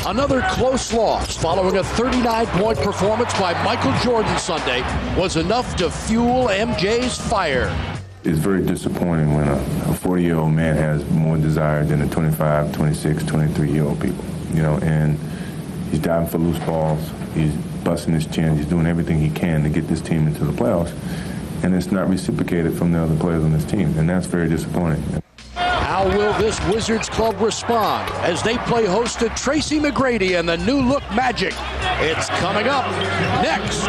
Another close loss following a 39-point performance by Michael Jordan Sunday was enough to fuel MJ's fire. It's very disappointing when a 40-year-old man has more desire than the 25, 26, 23-year-old people, you know, and he's diving for loose balls, he's busting his chin, he's doing everything he can to get this team into the playoffs, and it's not reciprocated from the other players on this team, and that's very disappointing. How will this Wizards club respond as they play host to Tracy McGrady and the new look Magic? It's coming up next.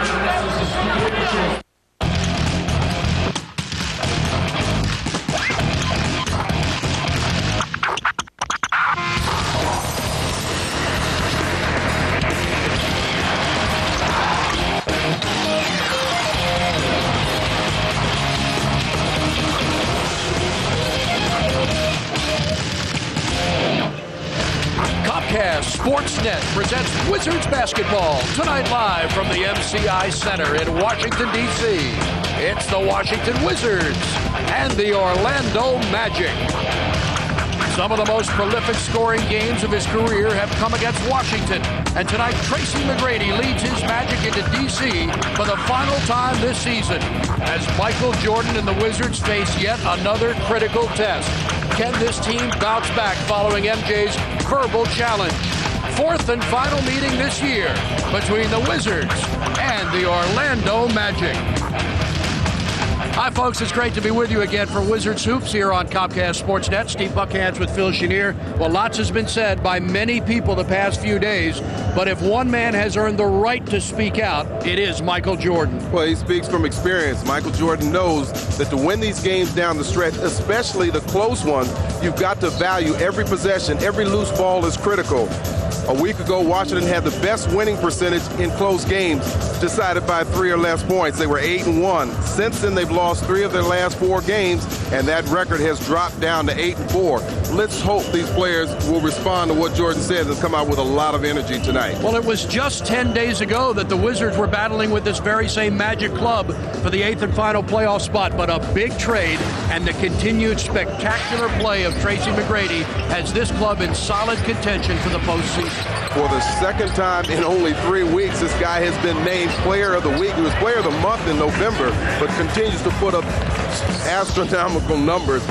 Sportsnet presents Wizards basketball tonight live from the MCI Center in Washington, D.C. It's the Washington Wizards and the Orlando Magic. Some of the most prolific scoring games of his career have come against Washington. And tonight, Tracy McGrady leads his Magic into D.C. for the final time this season as Michael Jordan and the Wizards face yet another critical test. Can this team bounce back following MJ's verbal challenge? Fourth and final meeting this year between the Wizards and the Orlando Magic. Hi, folks. It's great to be with you again for Wizards Hoops here on Comcast Sportsnet. Steve Buckhands with Phil Chenier. Well, lots has been said by many people the past few days, but if one man has earned the right to speak out, it is Michael Jordan. Well, he speaks from experience. Michael Jordan knows that to win these games down the stretch, especially the close ones, you've got to value every possession. Every loose ball is critical. A week ago, Washington had the best winning percentage in close games, decided by 3 or less points. They were 8-1. Since then, they've lost 3 of their last 4 games, and that record has dropped down to 8-4. Let's hope these players will respond to what Jordan says and come out with a lot of energy tonight. Well, it was just 10 days ago that the Wizards were battling with this very same Magic club for the 8th and final playoff spot, but a big trade and the continued spectacular play of Tracy McGrady has this club in solid contention for the postseason. For the second time in only 3 weeks, this guy has been named Player of the Week. He was Player of the Month in November, but continues to put up astronomical numbers,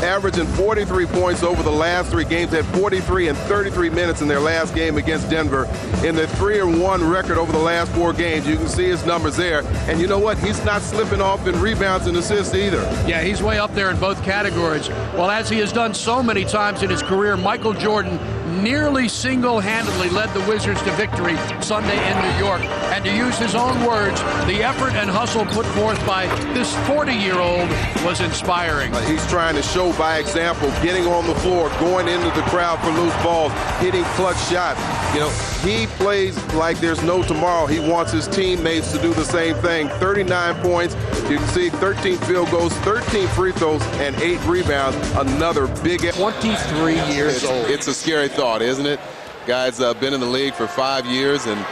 averaging 43 points over the last 3 games, had 43 and 33 minutes in their last game against Denver. In the 3-1 record over the last 4 games, you can see his numbers there. And you know what? He's not slipping off in rebounds and assists either. Yeah, he's way up there in both categories. Well, as he has done so many times in his career, Michael Jordan nearly single-handedly led the Wizards to victory Sunday in New York. And to use his own words, the effort and hustle put forth by this 40-year-old was inspiring. He's trying to show by example, getting on the floor, going into the crowd for loose balls, hitting clutch shots. You know, he plays like there's no tomorrow. He wants his teammates to do the same thing. 39 points. You can see 13 field goals, 13 free throws, and 8 rebounds. Another big... 23 years old. It's a scary thought, isn't it? Guy's been in the league for 5 years and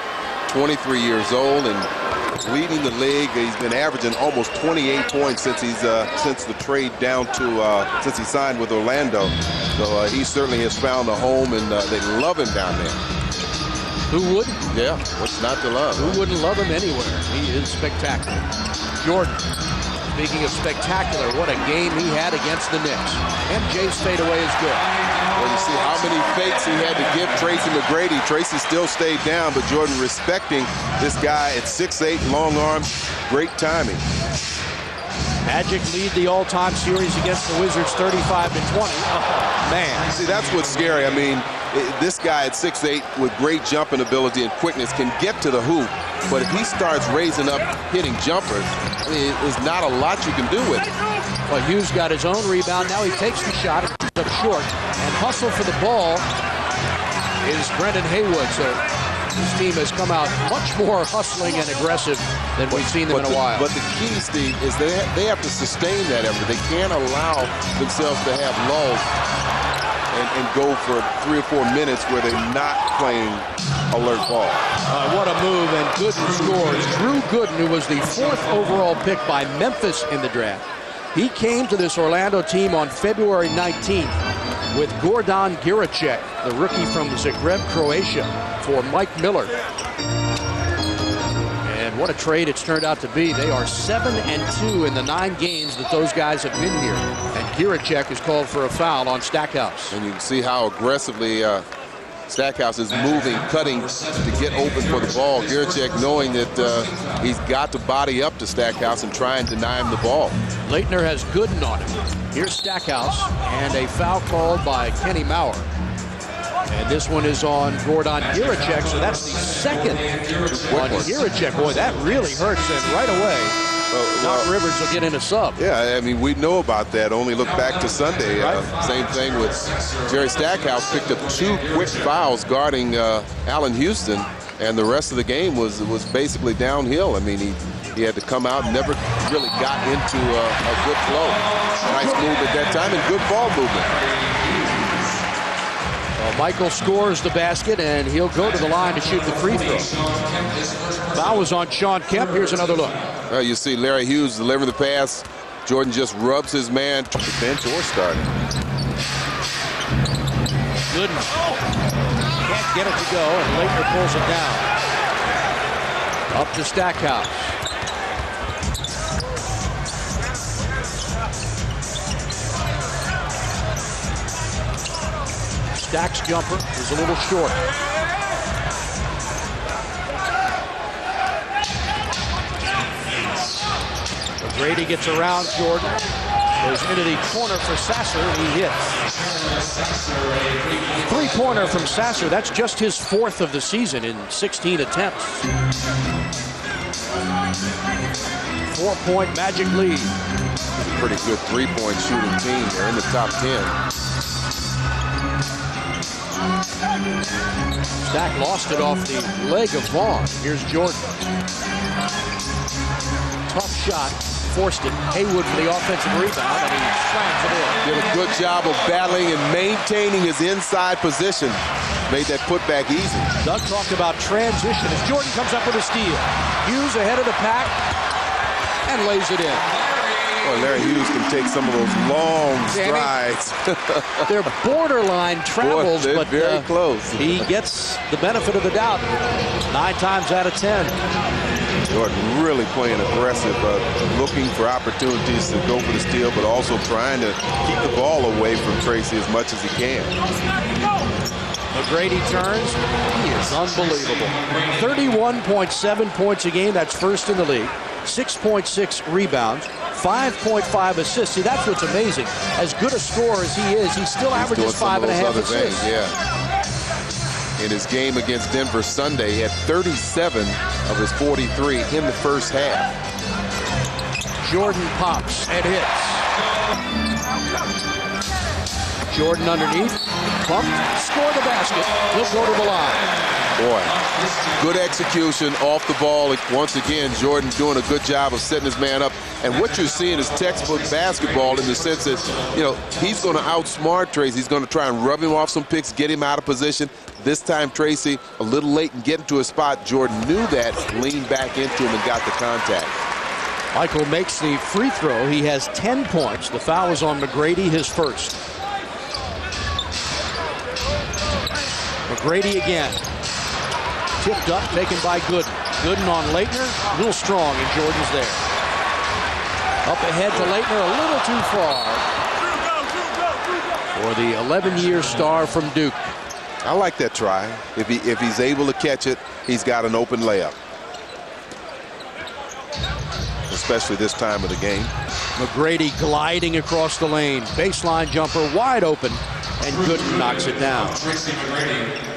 23 years old and leading the league. He's been averaging almost 28 points since the trade down to since he signed with Orlando. So he certainly has found a home, and they love him down there. Who wouldn't? Yeah, what's not to love? Who wouldn't love him anywhere? He is spectacular. Jordan, speaking of spectacular, what a game he had against the Knicks. MJ's fadeaway is good. Well, you see how many fakes he had to give Tracy McGrady. Tracy still stayed down, but Jordan respecting this guy at 6'8", long arms, great timing. Magic lead the all-time series against the Wizards 35-20. Oh, man. See, that's what's scary. I mean, this guy at 6'8", with great jumping ability and quickness can get to the hoop, but if he starts raising up, hitting jumpers, I mean, there's not a lot you can do with it. Well, Hughes got his own rebound. Now he takes the shot, it's up short, and hustle for the ball is Brendan Haywood. So this team has come out much more hustling and aggressive than we've seen them in a while. But the key, Steve, is they have to sustain that effort. They can't allow themselves to have lulls and go for 3 or 4 minutes where they're not playing alert ball. What a move, and Gooden scores. Drew Gooden, who was the 4th overall pick by Memphis in the draft. He came to this Orlando team on February 19th. with Gordan Giricek, the rookie from Zagreb, Croatia, for Mike Miller. And what a trade it's turned out to be. They are 7-2 in the 9 games that those guys have been here. And Giricek is called for a foul on Stackhouse. And you can see how aggressively Stackhouse is moving, cutting to get open for the ball. Giricek knowing that he's got to body up to Stackhouse and try and deny him the ball. Leitner has Gooden on him. Here's Stackhouse, and a foul called by Kenny Maurer. And this one is on Gordan Giricek, so that's the second on Giricek. Boy, that really hurts, and right away, Doc Rivers will get in a sub. Yeah, I mean, we know about that. Only look back to Sunday. Right. Same thing with Jerry Stackhouse. Picked up 2 quick fouls guarding Allen Houston, and the rest of the game was basically downhill. I mean, he had to come out and never really got into a good flow. Nice movement that time and good ball movement. Well, Michael scores the basket, and he'll go to the line to shoot the free throw. Foul was on Sean Kemp. Here's another look. Well, you see Larry Hughes delivering the pass. Jordan just rubs his man to the bench or starting. Gooden can't get it to go, and Leitner pulls it down. Up to Stackhouse. Stack's jumper is a little short. Grady gets around Jordan. Goes into the corner for Sasser, and he hits. 3-pointer from Sasser. That's just his 4th of the season in 16 attempts. 4-point Magic lead. It's a pretty good 3-point shooting team. They're in the top 10. Stack lost it off the leg of Vaughn. Here's Jordan. Tough shot. Forced it. Haywood for the offensive rebound, and he slams it in. Did a good job of battling and maintaining his inside position. Made that putback easy. Doug talked about transition as Jordan comes up with a steal. Hughes ahead of the pack and lays it in. Boy, Larry Hughes can take some of those long strides. They're borderline travels, Boy, but very close. He gets the benefit of the doubt 9 times out of 10. Jordan really playing aggressive, looking for opportunities to go for the steal, but also trying to keep the ball away from Tracy as much as he can. McGrady turns. He is unbelievable. 31.7 points a game. That's first in the league. 6.6 rebounds. 5.5 assists. See, that's what's amazing. As good a scorer as he is, he still averages 5.5 assists. Yeah. In his game against Denver Sunday, he had 37 of his 43 in the first half. Jordan pops and hits. Jordan underneath, pumped, score the basket. He'll go to the line. Boy, good execution off the ball. Once again, Jordan doing a good job of setting his man up. And what you're seeing is textbook basketball in the sense that, you know, he's going to outsmart Tracy. He's going to try and rub him off some picks, get him out of position. This time, Tracy, a little late in getting to a spot. Jordan knew that, leaned back into him and got the contact. Michael makes the free throw. He has 10 points. The foul is on McGrady, his first. McGrady again. Tipped up, taken by Gooden. Gooden on Leitner, a little strong, and Jordan's there. Up ahead to Leitner, a little too far for the 11-year star from Duke. I like that try. If he's able to catch it, he's got an open layup. Especially this time of the game. McGrady gliding across the lane. Baseline jumper wide open, and Gooden knocks it down.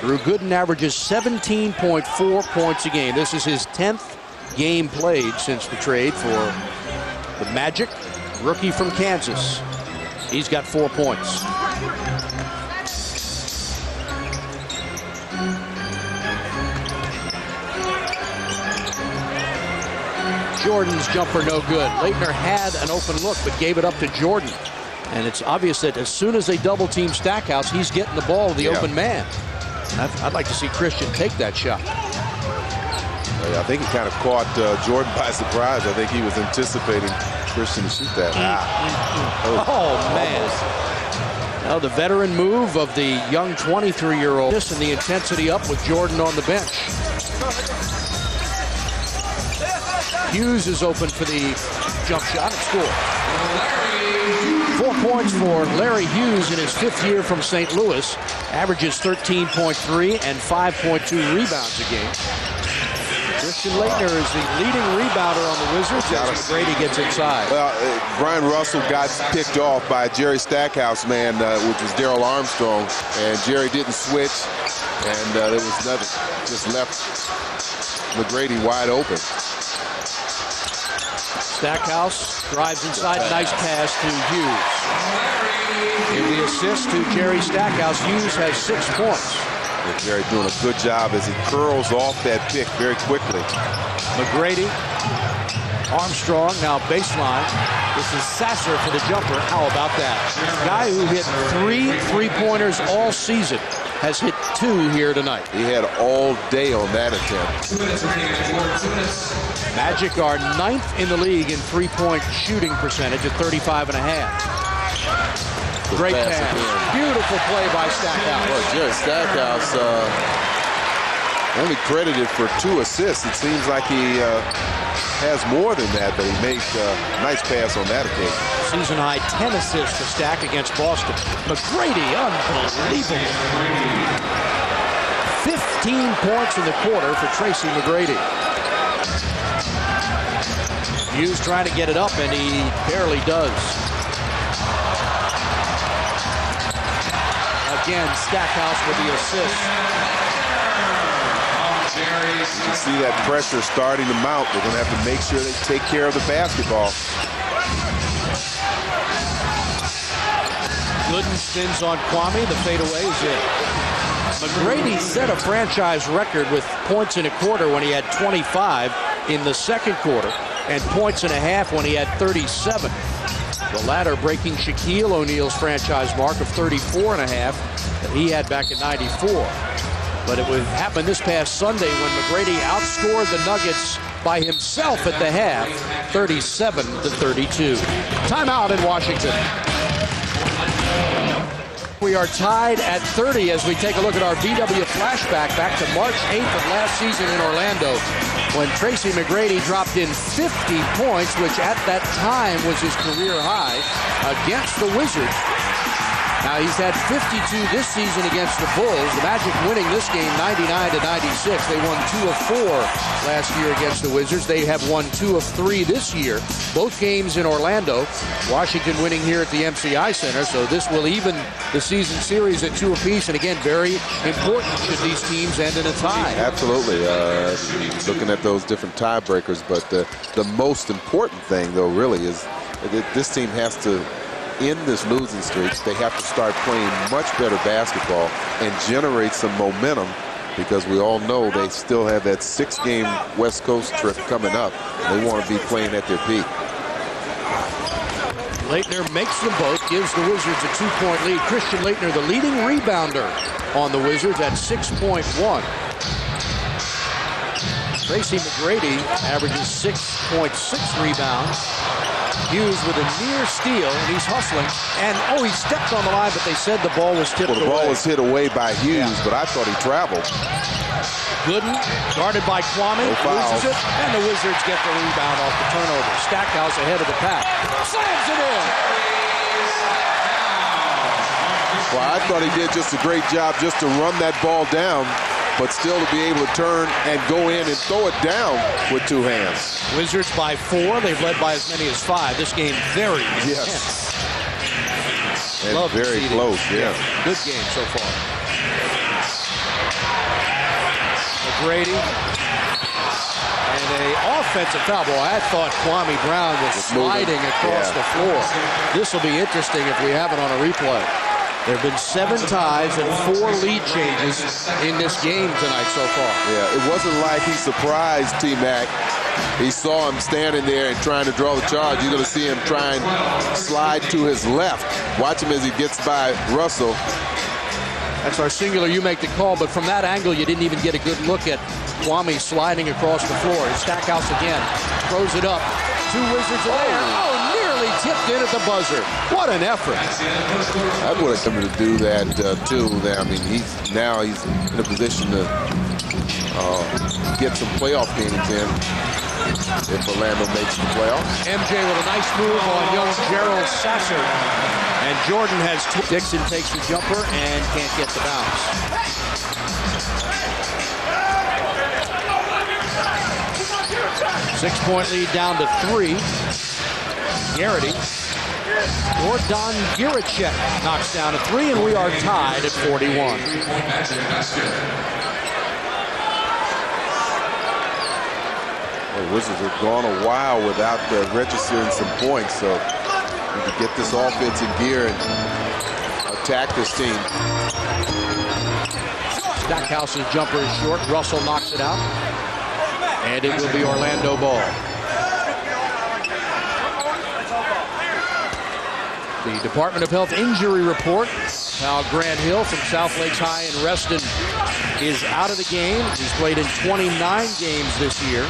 Drew Gooden averages 17.4 points a game. This is his 10th game played since the trade for the Magic, rookie from Kansas. He's got 4 points. Jordan's jumper no good. Leitner had an open look, but gave it up to Jordan. And it's obvious that as soon as they double team Stackhouse, he's getting the ball to the open man. I'd like to see Christian take that shot. I think he kind of caught Jordan by surprise. I think he was anticipating Christian to shoot that. Oh, man. Well, the veteran move of the young 23-year-old. And the intensity up with Jordan on the bench. Hughes is open for the jump shot and score. 4 points for Larry Hughes in his 5th year from St. Louis. Averages 13.3 and 5.2 rebounds a game. Christian Laettner is the leading rebounder on the Wizards as Brady gets inside. Well, Brian Russell got picked off by Jerry Stackhouse, man, which was Darrell Armstrong, and Jerry didn't switch, and there was nothing. Just left McGrady wide open. Stackhouse drives inside, nice pass to Hughes. In the assist to Jerry Stackhouse, Hughes has 6 points. Jerry doing a good job as he curls off that pick very quickly. McGrady, Armstrong, now baseline. This is Sasser for the jumper. How about that? The guy who hit 3 3-pointers all season has hit 2 here tonight. He had all day on that attempt. Magic are 9th in the league in 3-point shooting percentage at 35.5. Great pass. Beautiful play by Stackhouse. Well, Jerry Stackhouse only credited for 2 assists. It seems like he has more than that, but he made a nice pass on that occasion. Season high 10 assists to Stack against Boston. McGrady, unbelievable. 15 points in the quarter for Tracy McGrady. Hughes trying to get it up, and he barely does. Again, Stackhouse with the assist. You can see that pressure starting to mount. They're going to have to make sure they take care of the basketball. Gooden spins on Kwame. The fadeaway is in. McGrady set a franchise record with points in a quarter when he had 25 in the second quarter and points and a half when he had 37. The latter breaking Shaquille O'Neal's franchise mark of 34.5 that he had back in '94. But it would happen this past Sunday when McGrady outscored the Nuggets by himself at the half, 37-32. Timeout in Washington. We are tied at 30 as we take a look at our VW flashback back to March 8th of last season in Orlando, when Tracy McGrady dropped in 50 points, which at that time was his career high, against the Wizards. Now he's had 52 this season against the Bulls. The Magic winning this game 99-96. They won 2 of 4 last year against the Wizards. They have won 2 of 3 this year. Both games in Orlando. Washington winning here at the MCI Center. So this will even the season series at 2 apiece. And again, very important should these teams end in a tie. Absolutely. Looking at those different tiebreakers. But the most important thing, though, really is that this team has to end this losing streak. They have to start playing much better basketball and generate some momentum, because we all know they still have that 6-game West Coast trip coming up. They want to be playing at their peak. Laettner makes them both, gives the Wizards a 2-point lead. Christian Laettner, the leading rebounder on the Wizards at 6.1. Tracy McGrady averages 6.6 rebounds. Hughes with a near steal, and he's hustling. And, he stepped on the line, but they said the ball was tipped away. Well, the ball was hit away by Hughes, but I thought he traveled. Gooden, guarded by Kwame, loses it, and the Wizards get the rebound off the turnover. Stackhouse ahead of the pack. Slams it in! Well, I thought he did just a great job just to run that ball down, but still to be able to turn and go in and throw it down with 2 hands. Wizards by 4. They've led by as many as 5. This game very intense. And very close, yeah. Good game so far. McGrady. And an offensive foul. Boy, I thought Kwame Brown was sliding across the floor. This will be interesting if we have it on a replay. There have been 7 ties and 4 lead changes in this game tonight so far. Yeah, it wasn't like he surprised TMac. He saw him standing there and trying to draw the charge. You're going to see him try and slide to his left. Watch him as he gets by Russell. That's our singular, you make the call, but from that angle, you didn't even get a good look at Kwame sliding across the floor. Stackhouse again, throws it up. 2 Wizards there. Nearly tipped in at the buzzer. What an effort. I would have come to do that too. I mean, he's in a position to get some playoff games in if Orlando makes the playoffs. MJ with a nice move on young Gerald Sasser. And Jordan has two. Dixon takes the jumper and can't get the bounce. Six-point lead down to 3. Garrity. Gordon Giricek knocks down a 3, and we are tied at 41. The Wizards have gone a while without registering some points, so we can get this offense in gear and attack this team. Stackhouse's jumper is short. Russell knocks it out. And it will be Orlando ball. The Department of Health injury report. Now Grant Hill from South Lakes High in Reston is out of the game. He's played in 29 games this year.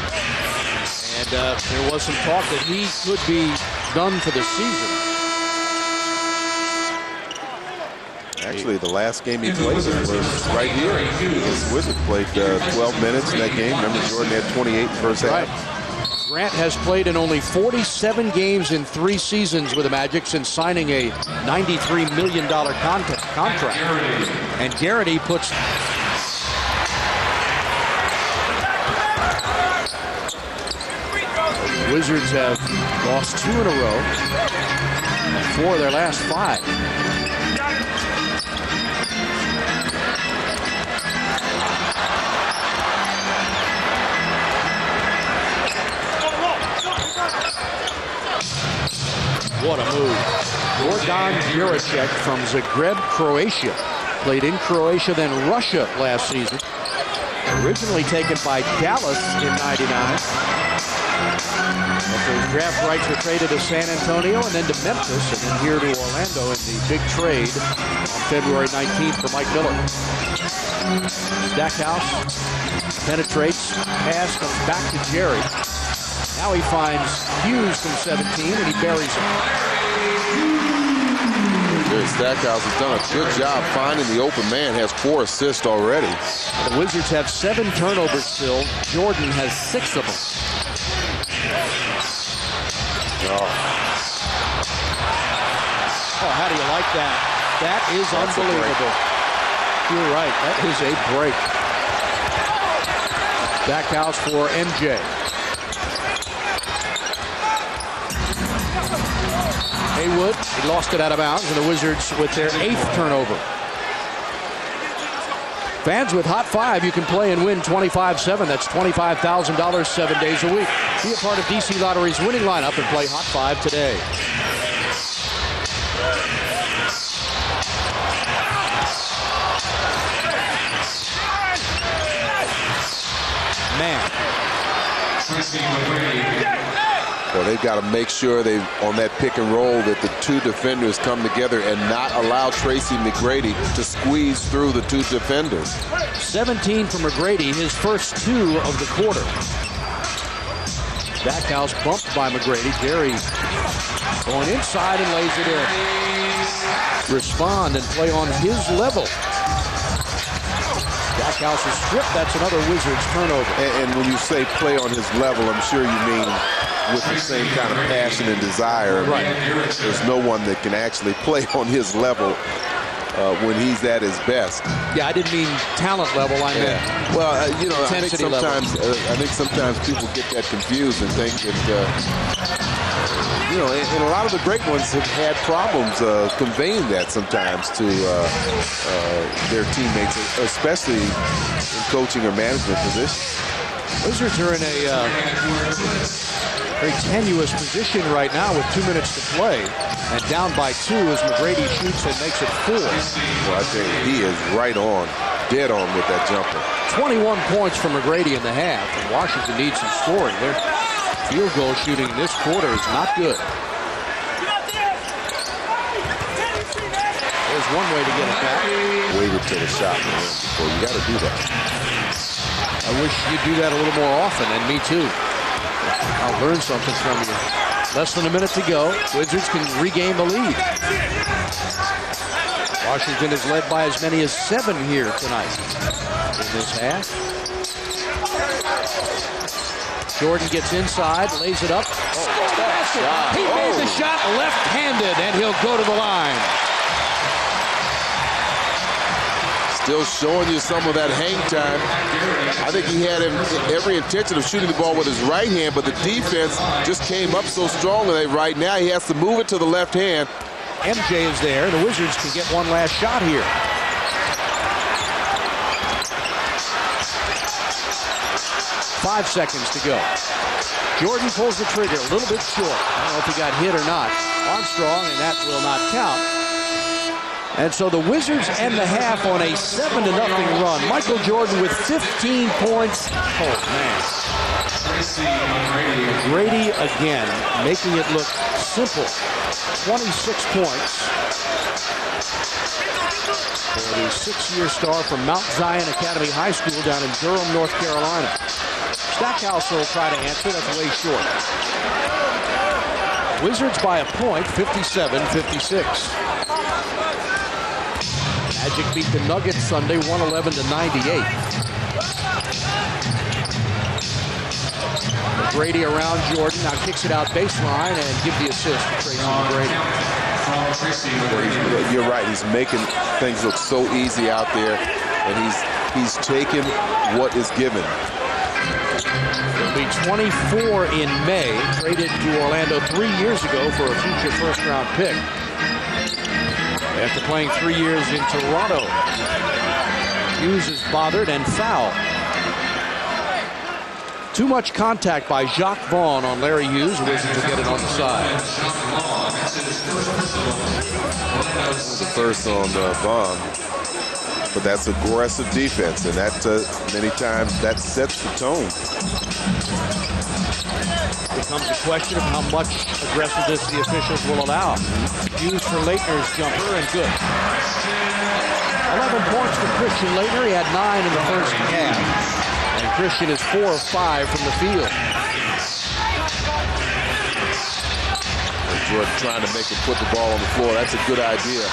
And there was some talk that he could be done for the season. Actually, the last game he played was right here. His Wizards played 12 minutes in that game. Remember, Jordan had 28 in the first half. Grant has played in only 47 games in 3 seasons with the Magic since signing a $93 million contract. And Garrity puts... The Wizards have lost 2 in a row. And 4 of their last 5. What a move. Gordon Giricek from Zagreb, Croatia. Played in Croatia, then Russia last season. Originally taken by Dallas in '99. But the draft rights were traded to San Antonio and then to Memphis and then here to Orlando in the big trade on February 19th for Mike Miller. Stackhouse penetrates, pass comes back to Jerry. Now he finds Hughes from 17 and he buries him. Stackhouse has done a good job finding the open man, has 4 assists already. The Wizards have 7 turnovers still. Jordan has 6 of them. Oh, how do you like that? That is unbelievable. You're right. That is a break. Stackhouse for MJ. Haywood, he lost it out of bounds, and the Wizards with their 8th turnover. Fans with Hot 5, you can play and win 25-7. That's $25,000 7 days a week. Be a part of DC Lottery's winning lineup and play Hot 5 today. Man. Well, they've got to make sure they on that pick and roll that the 2 defenders come together and not allow Tracy McGrady to squeeze through the 2 defenders. 17 for McGrady, his first 2 of the quarter. Stackhouse bumped by McGrady. Jerry going inside and lays it in. Respond and play on his level. Stackhouse is stripped. That's another Wizards turnover. And when you say play on his level, I'm sure you mean with the same kind of passion and desire. Right. There's no one that can actually play on his level when he's at his best. Yeah, I didn't mean talent level. I meant well, you know, I think sometimes people get that confused and think that you know, and a lot of the great ones have had problems conveying that sometimes to their teammates, especially in coaching or management positions. Wizards are in a very tenuous position right now with 2 minutes to play. And down by 2 as McGrady shoots and makes it 4. Well, I tell you, he is right on, dead on with that jumper. 21 points from McGrady in the half, and Washington needs some scoring. Their field goal shooting this quarter is not good. There's one way to get it back. Waited till the shot, man, before you got to do that. I wish you'd do that a little more often, and me too. I'll learn something from you. Less than a minute to go. Wizards can regain the lead. Washington is led by as many as 7 here tonight in this half. Jordan gets inside, lays it up. He made the shot left-handed, and he'll go to the line. Still showing you some of that hang time. I think he had every intention of shooting the ball with his right hand, but the defense just came up so strongly that right now he has to move it to the left hand. MJ is there. The Wizards can get one last shot here. Five seconds to go. Jordan pulls the trigger a little bit short. I don't know if he got hit or not. Armstrong, and that will not count. And so the Wizards end the half on a 7-0 run. Michael Jordan with 15 points. Oh, man. Grady again, making it look simple. 26 points for the 6-year star from Mount Zion Academy High School down in Durham, North Carolina. Stackhouse will try to answer. That's way short. Wizards by a point, 57-56. Magic beat the Nuggets Sunday, 111-98. Brady around Jordan, now kicks it out baseline and give the assist to Tracy McGrady. You're right, he's making things look so easy out there, and he's taking what is given. He'll be 24 in May, traded to Orlando 3 years ago for a future first-round pick. After playing 3 years in Toronto, Hughes is bothered and fouled. Too much contact by Jacques Vaughn on Larry Hughes. Wizards will get it on the side. The first on Vaughn. But that's aggressive defense, and that many times that sets the tone. Becomes a question of how much aggressiveness the officials will allow. Hughes for Leitner's jumper, and good. 11 points for Christian Laettner. He had 9 in the first half. And Christian is 4 of 5 from the field. Jordan trying to make him put the ball on the floor. That's a good idea.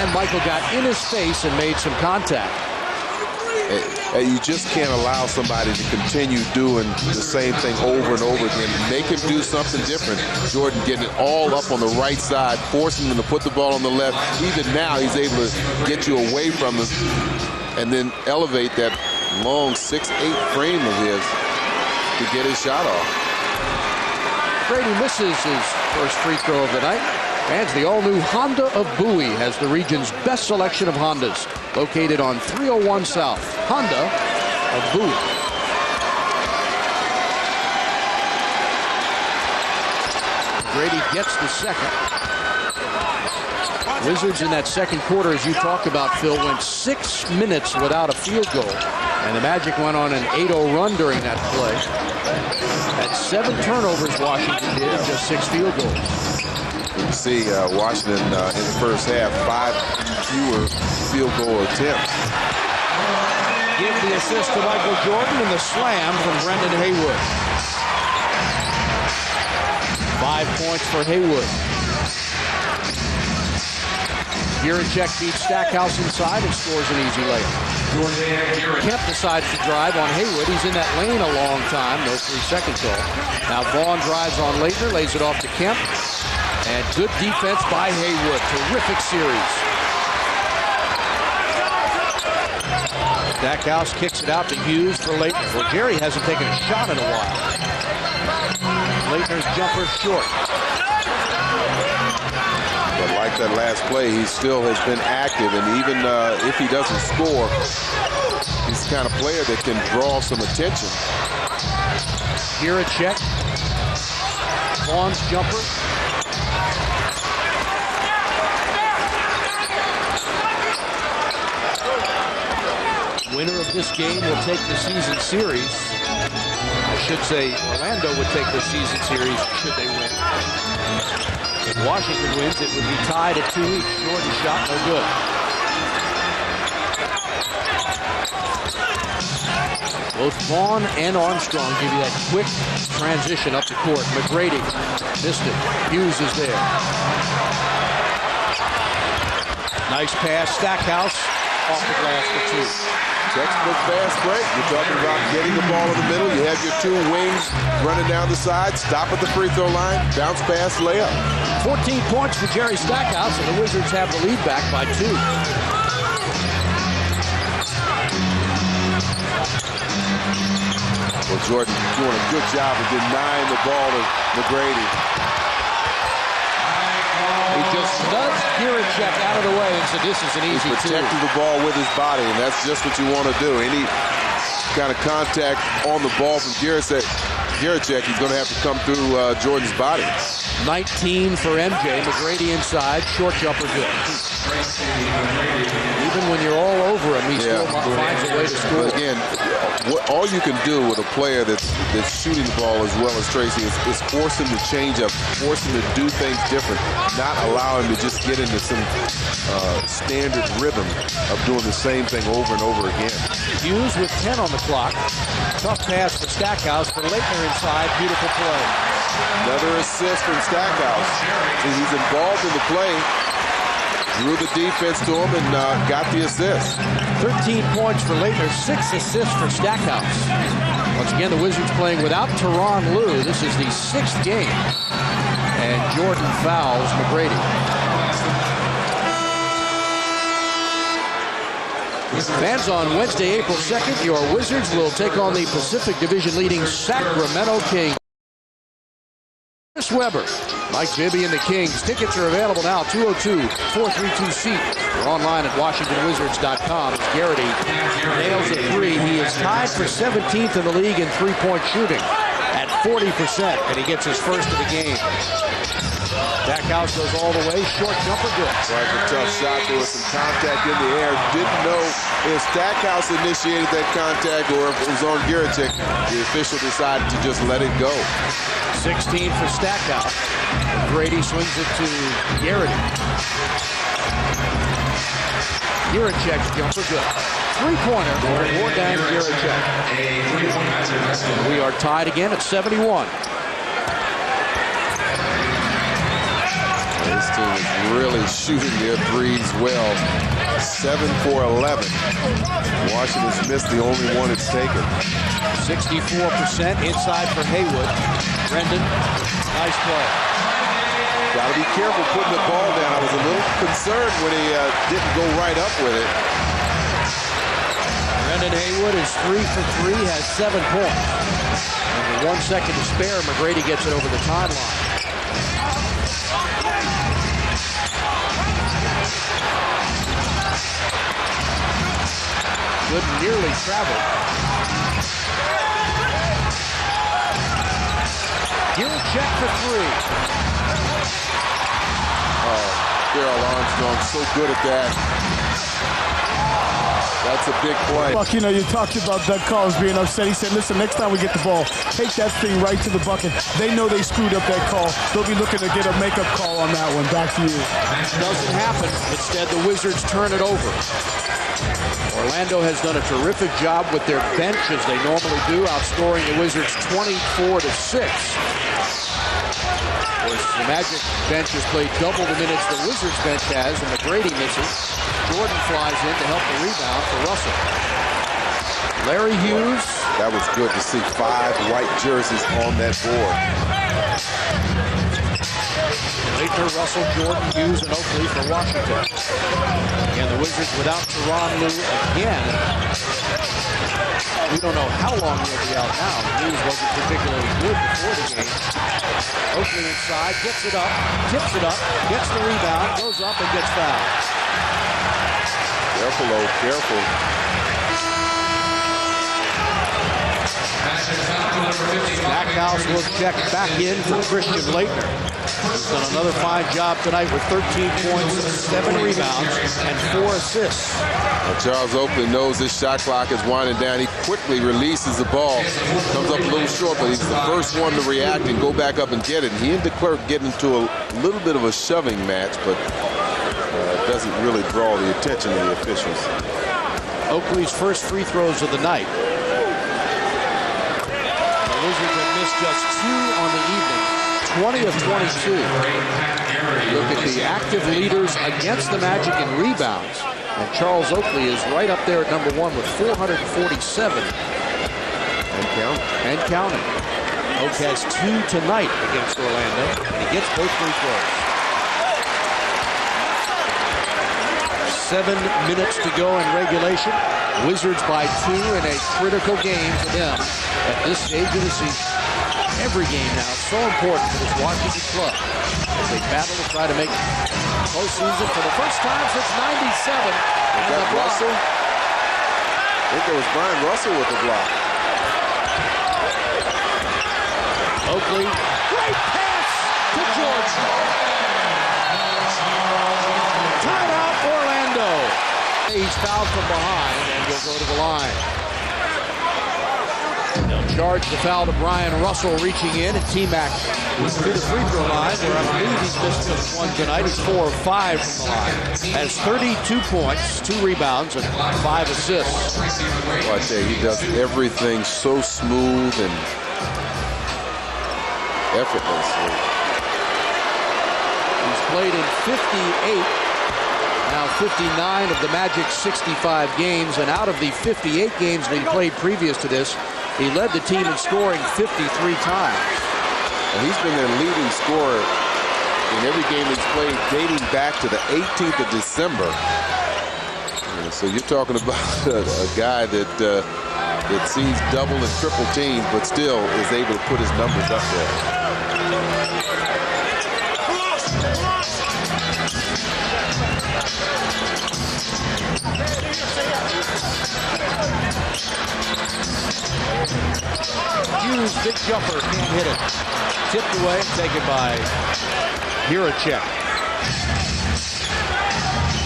And Michael got in his face and made some contact. You just can't allow somebody to continue doing the same thing over and over again. Make him do something different. Jordan getting it all up on the right side, forcing him to put the ball on the left. Even now, he's able to get you away from him and then elevate that long 6'8" frame of his to get his shot off. Brady misses his first free throw of the night. And the all-new Honda of Bowie has the region's best selection of Hondas. Located on 301 South. Honda of Bowie. Brady gets the second. Wizards in that second quarter, as you talked about, Phil, went 6 minutes without a field goal. And the Magic went on an 8-0 run during that play. Had 7 turnovers, Washington did, and just 6 field goals. You see Washington in the first half, 5 fewer field goal attempts. Give the assist to Michael Jordan and the slam from Brendan Haywood. 5 points for Haywood. Jiricek beats Stackhouse inside and scores an easy layup. Kemp decides to drive on Haywood. He's in that lane a long time. No 3-second goal. Now Vaughn drives on Laettner, lays it off to Kemp. And good defense by Haywood. Terrific series. Stackhouse kicks it out to Hughes for Laettner. Well, Jerry hasn't taken a shot in a while. Laettner's jumper short. But like that last play, he still has been active, and even if he doesn't score, he's the kind of player that can draw some attention. Jiricek. Vaughn's jumper. Winner of this game will take the season series. I should say Orlando would take the season series should they win. If Washington wins, it would be tied at 2 each. Jordan's shot no good. Both Vaughn and Armstrong give you that quick transition up the court. McGrady missed it. Hughes is there. Nice pass. Stackhouse off the glass for two. Textbook fast break. You're talking about getting the ball in the middle. You have your two wings running down the side. Stop at the free throw line. Bounce pass, layup. 14 points for Jerry Stackhouse, and the Wizards have the lead back by 2. Well, Jordan doing a good job of denying the ball to McGrady. He just nudged Giricek out of the way and said, this is an easy two. Protecting the ball with his body, and that's just what you want to do. Any kind of contact on the ball from Giricek, he's going to have to come through Jordan's body. 19 for MJ. McGrady inside. Short jumper good. Even when you're all over him, he still finds a way to score. But again, all you can do with a player that's shooting the ball as well as Tracy is force him to change up, force him to do things different, not allow him to just get into some standard rhythm of doing the same thing over and over again. Hughes with 10 on the clock. Tough pass for Stackhouse for Leitner inside. Beautiful play. Another assist from Stackhouse. He's involved in the play. Drew the defense to him and got the assist. 13 points for Leitner, 6 assists for Stackhouse. Once again, the Wizards playing without Tyronn Lue. This is the 6th game. And Jordan fouls McGrady. Fans, on Wednesday, April 2nd, your Wizards will take on the Pacific Division leading Sacramento Kings. Chris Webber, Mike Bibby and the Kings. Tickets are available now, 202-432-SEAT. Or online at WashingtonWizards.com. As Garrity nails a three. He is tied for 17th in the league in three-point shooting at 40%, and he gets his first of the game. Stackhouse goes all the way. Short jumper good. Right, a tough shot. There was some contact in the air. Didn't know if Stackhouse initiated that contact or if it was on Giricek. The official decided to just let it go. 16 for Stackhouse. Brady swings it to Garrity. Giricek's jumper good. Three-pointer for Morgan Giricek. We are tied again at 71. This team is really shooting their threes well. 7 for 11. Washington's missed the only one it's taken. 64% inside for Haywood. Brendan, nice play. Got to be careful putting the ball down. I was a little concerned when he didn't go right up with it. Brendan Haywood is 3 for 3, has 7 points. And with 1 second to spare, McGrady gets it over the timeline. Good, nearly traveled. Giricek for 3. Darrell Armstrong, so good at that. That's a big play. Buck, you talked about Doug Collins being upset. He said, listen, next time we get the ball, take that thing right to the bucket. They know they screwed up that call. They'll be looking to get a makeup call on that one. Back to you. Doesn't happen. Instead, the Wizards turn it over. Orlando has done a terrific job with their bench, as they normally do, outscoring the Wizards 24-6. Of course, the Magic bench has played double the minutes the Wizards bench has, and McGrady misses. Jordan flies in to help the rebound for Russell. Larry Hughes. That was good to see 5 white jerseys on that board. Leitner, Russell, Jordan, Hughes, and Oakley for Washington. Again, the Wizards without Tyronn Lue again. We don't know how long he'll be out now. Hughes wasn't particularly good before the game. Oakley inside, gets it up, tips it up, gets the rebound, goes up and gets fouled. Careful, though, careful. Stackhouse will check back in for Christian Leitner. He's done another fine job tonight with 13 points, 7 rebounds, and 4 assists. Well, Charles Oakley knows his shot clock is winding down. He quickly releases the ball. Comes up a little short, but he's the first one to react and go back up and get it. And he and DeClercq get into a little bit of a shoving match, but doesn't really draw the attention of the officials. Oakley's first free throws of the night. Wizards have missed just 2 on the evening, 20 of 22. Look at the active leaders against the Magic in rebounds. And Charles Oakley is right up there at number 1 with 447. And counting. Oak has 2 tonight against Orlando, and he gets both free throws. 7 minutes to go in regulation. Wizards by 2 in a critical game for them at this stage of the season. Every game now so important for this Washington club as they battle to try to make postseason for the first time since '97. Was that Russell? I think it was Brian Russell with the block. Oakley, great pass to George. Timeout Orlando. He's fouled from behind and will go to the line. They'll charge the foul to Brian Russell reaching in, and TMac to the free throw line, where I believe he's missed just 1 tonight. He's 4 of 5 from the line. Has 32 points, 2 rebounds, and 5 assists. Well, I tell you, he does everything so smooth and effortlessly. He's played in 58, now 59 of the Magic's 65 games, and out of the 58 games that he played previous to this, he led the team in scoring 53 times. And he's been their leading scorer in every game he's played dating back to the 18th of December. So you're talking about a guy that sees double and triple teams, but still is able to put his numbers up there. Hughes, big jumper, can't hit it. Tipped away, taken by Hiracek.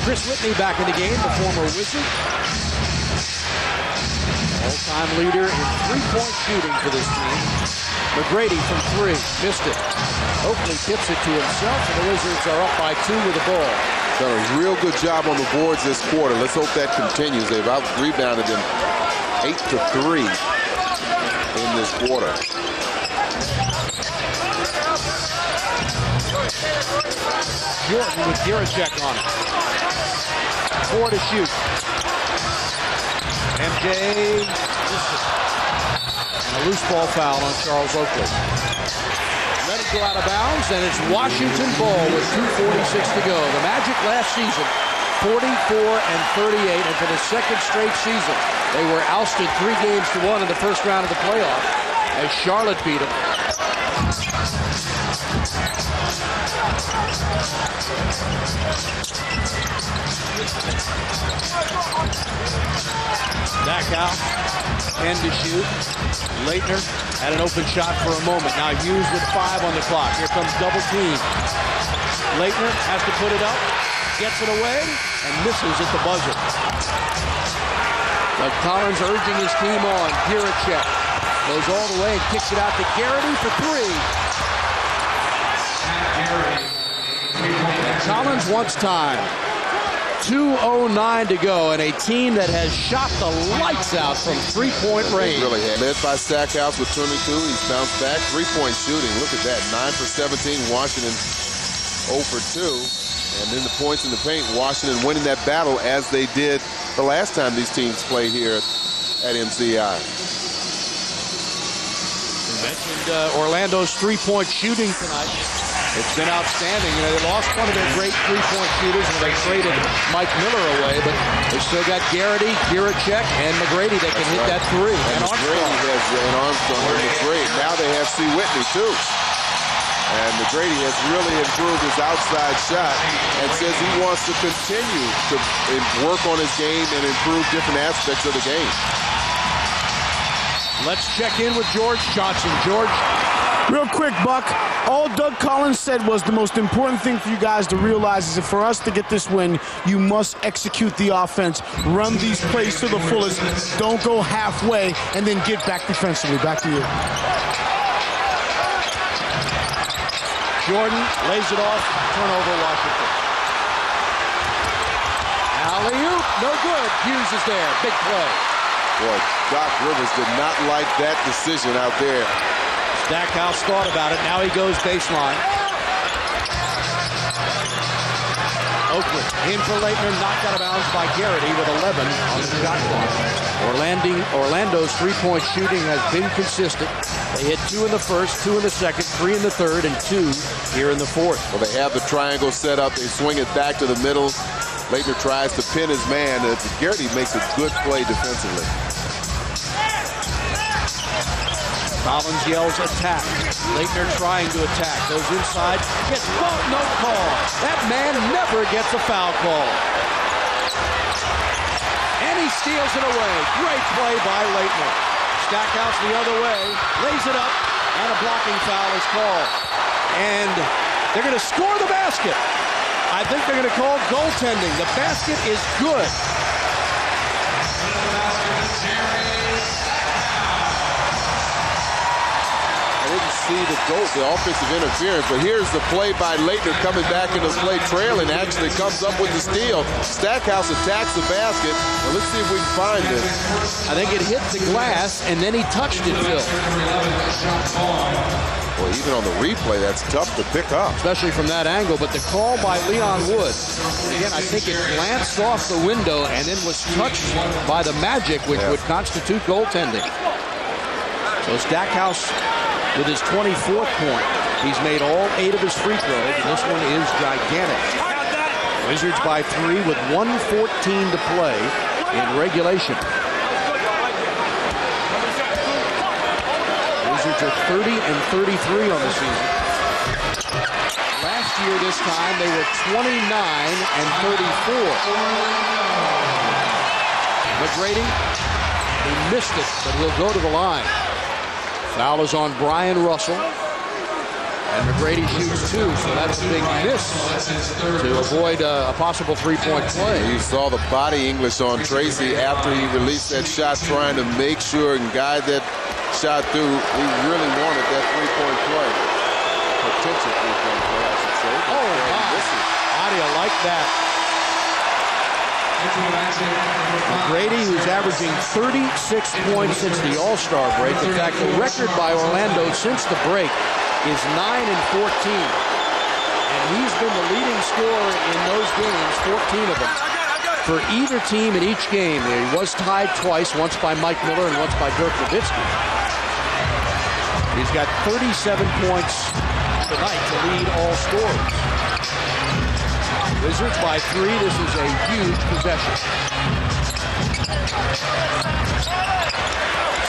Chris Whitney back in the game, the former Wizard. All-time leader in three-point shooting for this team. McGrady from 3, missed it. Oakley tips it to himself, and the Wizards are up by 2 with the ball. Done a real good job on the boards this quarter. Let's hope that continues. They've out-rebounded them 8-3 in this quarter. Jordan with Hiracek on it. 4 to shoot. MJ missed it. And a loose ball foul on Charles Oakley. Let it go out of bounds, and it's Washington ball with 2:46 to go. The Magic last season, 44-38, and for the second straight season, they were ousted 3-1 in the first round of the playoff as Charlotte beat them. Stackhouse, 10 to shoot. Leitner had an open shot for a moment. Now Hughes with 5 on the clock. Here comes double team. Leitner has to put it up, gets it away, and misses at the buzzer. But Collins urging his team on. Hiracek goes all the way and kicks it out to Garrity for 3. And Collins wants time. 2:09 to go, and a team that has shot the lights out from three-point range. Really led by Stackhouse with 22. He's bounced back. Three-point shooting. Look at that. 9 for 17. Washington 0 for 2. And then the points in the paint. Washington winning that battle as they did the last time these teams played here at MCI. We mentioned Orlando's three-point shooting tonight. It's been outstanding. You know, they lost one of their great three-point shooters when they traded Mike Miller away, but they still got Garrity, Hiracek, and McGrady that can hit that 3. And Armstrong and McGrady. Now they have C. Whitney, too. And McGrady has really improved his outside shot and says he wants to continue to work on his game and improve different aspects of the game. Let's check in with George Johnson. George. Real quick, Buck. All Doug Collins said was the most important thing for you guys to realize is that for us to get this win, you must execute the offense, run these plays to the fullest, don't go halfway, and then get back defensively. Back to you. Jordan lays it off, turnover Washington. Alley-oop, no good. Hughes is there, big play. Boy, Doc Rivers did not like that decision out there. Stackhouse thought about it. Now he goes baseline. Oakland in for Leitner, knocked out of bounds by Garrity with 11 on the shot clock. Orlando's three-point shooting has been consistent. They hit 2 in the first, 2 in the second, 3 in the third, and 2 here in the fourth. Well, they have the triangle set up. They swing it back to the middle. Leitner tries to pin his man. Garrity makes a good play defensively. Collins yells attack. Leitner trying to attack. Goes inside. Gets caught. No call. That man never gets a foul call. And he steals it away. Great play by Leitner. Stackhouse the other way. Lays it up. And a blocking foul is called. And they're going to score the basket. I think they're going to call goaltending. The basket is good. I didn't see the offensive interference, but here's the play by Leitner coming back into the play, trailing, actually comes up with the steal. Stackhouse attacks the basket. Well, let's see if we can find it. I think it hit the glass, and then he touched it, Phil. Well, even on the replay, that's tough to pick up. Especially from that angle, but the call by Leon Wood, again, I think it glanced off the window and then was touched by the Magic, which would constitute goaltending. So Stackhouse with his 24th point. He's made all 8 of his free throws, and this one is gigantic. Wizards by 3 with 1:14 to play in regulation. Wizards are 30 and 33 on the season. Last year this time they were 29 and 34. McGrady, he missed it, but he'll go to the line. Foul is on Brian Russell. And McGrady shoots 2, so that's a big miss to avoid a possible three-point play. You saw the body English on Tracy after he released that shot, trying to make sure and guide that shot through. He really wanted that three-point play. Potential three-point play, I should say. Oh, my. How do you like that? McGrady, who's averaging 36 points since the All-Star break. In fact, the record by Orlando since the break is 9 and 14. And he's been the leading scorer in those games, 14 of them. For either team in each game, he was tied twice, once by Mike Miller and once by Dirk Nowitzki. He's got 37 points tonight to lead all scorers. Wizards by 3. This is a huge possession.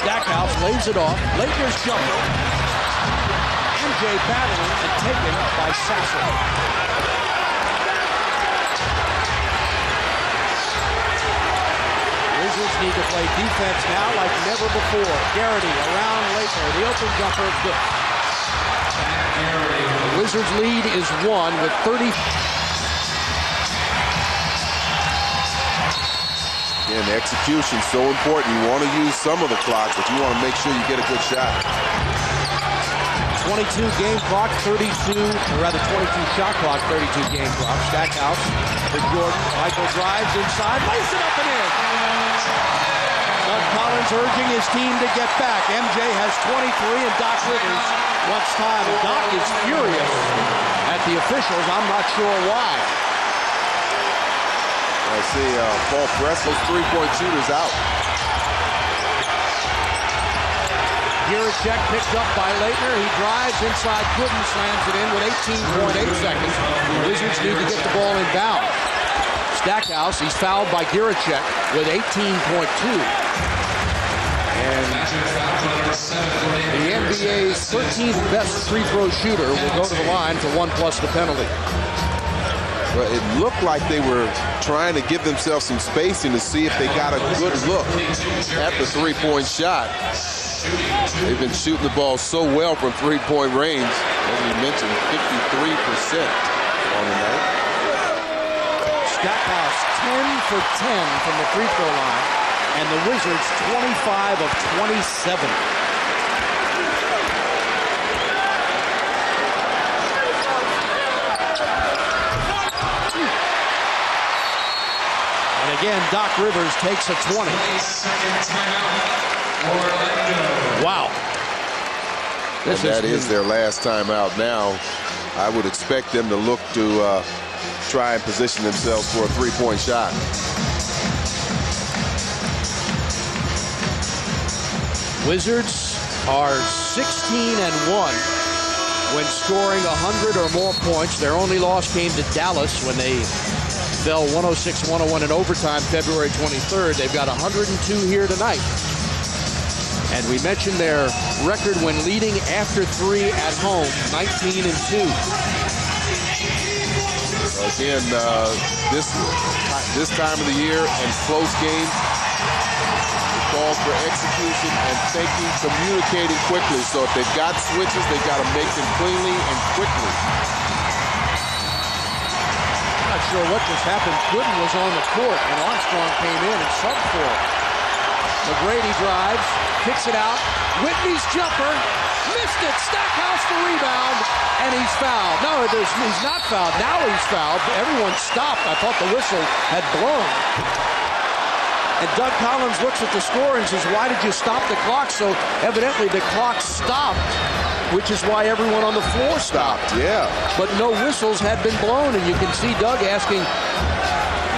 Stackhouse lays it off. Leitner's jumper. MJ battling and taken by Sasser. Wizards need to play defense now like never before. Garrity around Leitner. The open jumper is good. The Wizards lead is 1 with 30. Again, execution so important. You want to use some of the clock, but you want to make sure you get a good shot. 22 game clock, 22 shot clock, 32 game clock. Stackhouse for Jordan. Michael drives inside, lays it up and in. Doug Collins urging his team to get back. MJ has 23 and Doc Rivers wants time. And Doc is furious at the officials. I'm not sure why. I see Paul Presslow's three-point shooters out. Gieracek picked up by Leitner. He drives inside. Gooden slams it in with 18.8 seconds. The Wizards need to get the ball inbound. Stackhouse, he's fouled by Gieracek with 18.2. And the NBA's 13th best free throw shooter will go to the line for 1+ the penalty. Well, it looked like they were trying to give themselves some spacing to see if they got a good look at the three-point shot. They've been shooting the ball so well from three-point range. As we mentioned, 53% on the night. Stackhouse 10 for 10 from the free throw line, and the Wizards 25 of 27. And again, Doc Rivers takes a 20. Wow. That is their last timeout now. I would expect them to look to try and position themselves for a three-point shot. Wizards are 16-1 when scoring 100 or more points. Their only loss came to Dallas when they fell 106-101 in overtime February 23rd. They've got 102 here tonight. And we mentioned their record when leading after 3 at home, 19-2. Again, this time of the year and close games, it calls for execution and thinking, communicating quickly. So if they've got switches, they've got to make them cleanly and quickly. I'm not sure what just happened. Gooden was on the court and Armstrong came in and subbed for him. McGrady drives, kicks it out. Whitney's jumper, missed it. Stackhouse the rebound, and he's fouled. No, he's not fouled. Now he's fouled. Everyone stopped. I thought the whistle had blown. And Doug Collins looks at the score and says, why did you stop the clock? So evidently the clock stopped, which is why everyone on the floor stopped. Yeah. But no whistles had been blown, and you can see Doug asking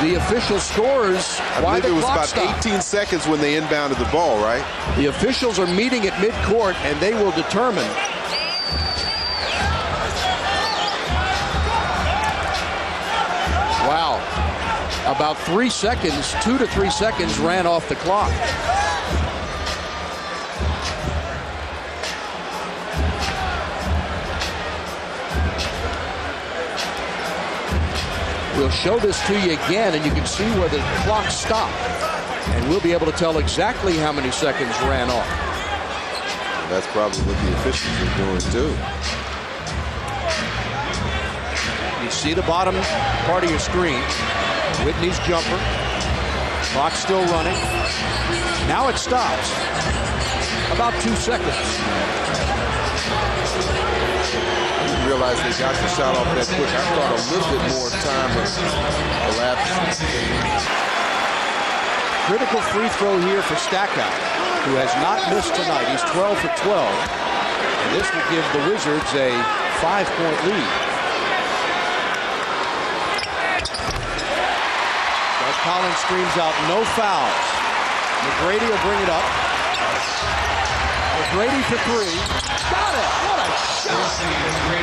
the official scorers why the clock stopped. It was about 18 seconds when they inbounded the ball, right? The officials are meeting at midcourt, and they will determine. Wow. About 3 seconds, 2 to 3 seconds ran off the clock. We'll show this to you again, and you can see where the clock stopped. And we'll be able to tell exactly how many seconds ran off. And that's probably what the officials are doing, too. You see the bottom part of your screen. Whitney's jumper. Clock still running. Now it stops. About 2 seconds. Realized they got the shot off that quick. I thought a little bit more time was elapsed. Critical free throw here for Stackhouse, who has not missed tonight. He's 12 for 12. And this will give the Wizards a 5-point lead. Doug Collins screams out, no fouls. McGrady will bring it up. McGrady for 3. Got it! What a shot!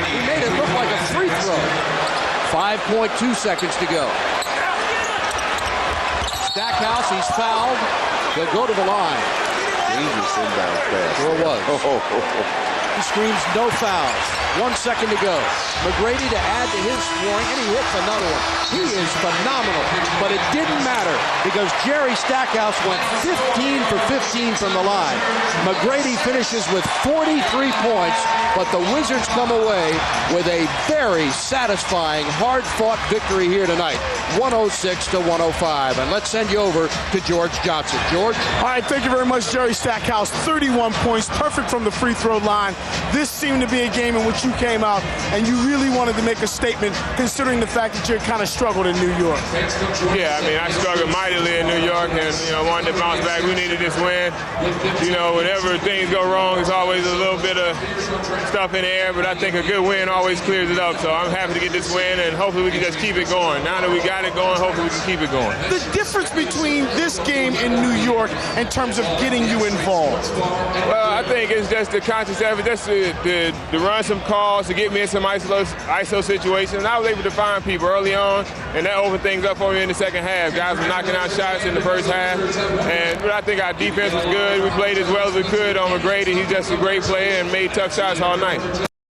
He made it look like a free throw. 5.2 seconds to go. Stackhouse, he's fouled. He'll go to the line. Dangerous inbound pass. Sure was. He screams no fouls. 1 second to go. McGrady to add to his scoring, and he hits another one. He is phenomenal, but it didn't matter because Jerry Stackhouse went 15 for 15 from the line. McGrady finishes with 43 points, but the Wizards come away with a very satisfying, hard-fought victory here tonight, 106-105. And let's send you over to George Johnson. George? All right, thank you very much, Jerry Stackhouse. 31 points, perfect from the free throw line. This seemed to be a game in which you came out and you really wanted to make a statement considering the fact that you kind of struggled in New York. Yeah, I mean, I struggled mightily in New York and, wanted to bounce back. We needed this win. Whenever things go wrong, it's always a little bit of stuff in the air, but I think a good win always clears it up. So I'm happy to get this win, and hopefully we can just keep it going. Now that we got it going, hopefully we can keep it going. The difference between this game in New York in terms of getting you involved? Well, I think it's just the conscious effort, just to run some calls, to get me in some ISO situations. And I was able to find people early on, and that opened things up for me in the second half. Guys were knocking out shots in the first half, but I think our defense was good. We played as well as we could on McGrady. He's just a great player and made tough shots all night.